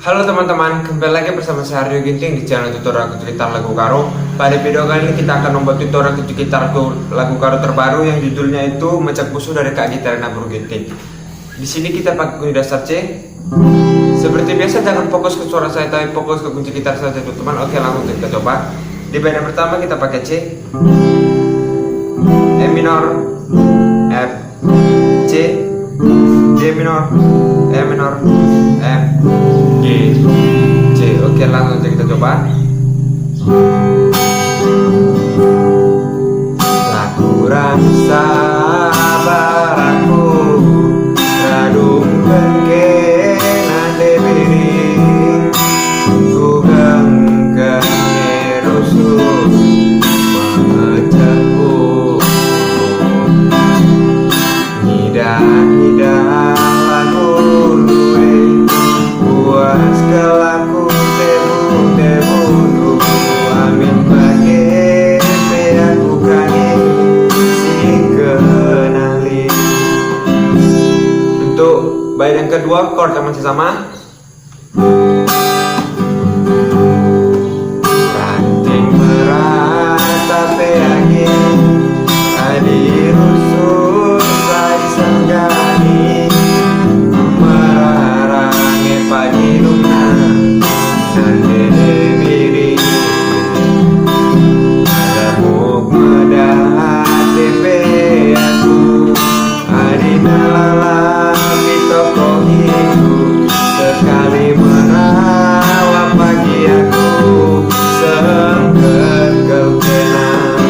Halo teman-teman, kembali lagi bersama saya Aryo Ginting di channel tutorial kunci gitar lagu karo. Pada video kali ini kita akan membuat tutorial kunci gitar lagu karo terbaru yang judulnya itu Mecak Musuh dari Kak Gitarina Bro Ginting. Di sini kita pakai kunci dasar C. Seperti biasa jangan fokus ke suara saya, tapi fokus ke kunci gitar saja teman-teman. Oke, langsung kita coba. Di band yang pertama kita pakai C, E minor, F, C, G minor, E minor, F, G, C. Oke, langsung aja kita coba. Lagu rasa baraku radung kena debiring gugang kerusuh mengejakku hidah lagu luwe puas kelaku debu amin bagi aku kani si kenali. Untuk bait yang kedua chord yang masih sama. Ranting meratapi angin adi rusuh saya sanggani merarangi pagi luna nande debiri ada muk medah tepe aku adi nalala toko hidup sekali merawat pagi aku sengket kau kenang.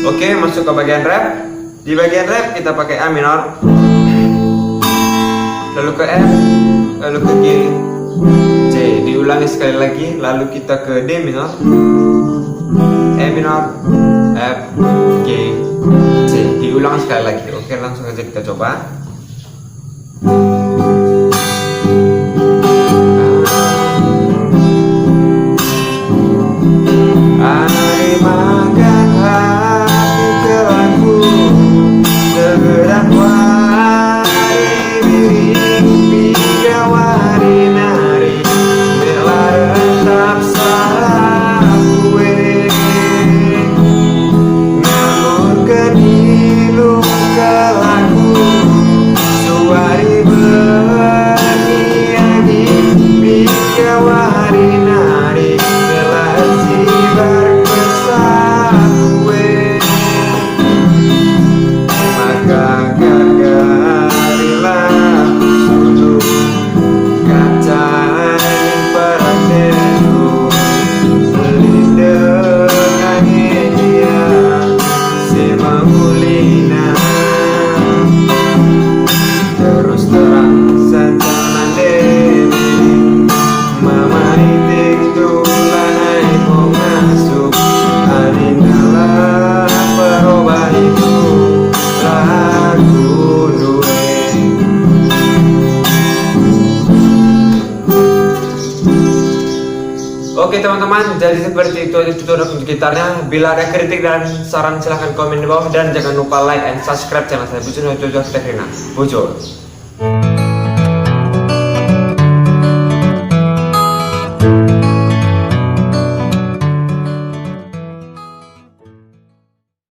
Oke, masuk ke bagian rap. Di bagian rap kita pakai A minor, lalu ke F, lalu ke G, C. Diulangi sekali lagi, lalu kita ke D minor, E minor, F, G, C. Diulang sekali lagi. Oke, langsung aja kita coba. Hari makan hati kelaku segerak wari diri bigawari nari bela retap salah kue ngambur kedilu kelaku suari berniagi bigawari nari bela sibar kesah kue maka gagarilah sulu kaca perateku selindang dia si maulina terus terang saja nande mama itik tulanai mau masuk adinalah perubah itu lagu duwe. Oke teman-teman, jadi seperti itu aja tutorial untuk gitarnya. Bila ada kritik dan saran silahkan komen di bawah, dan jangan lupa like and subscribe channel saya Bujur Jojo Gitarina Bujur.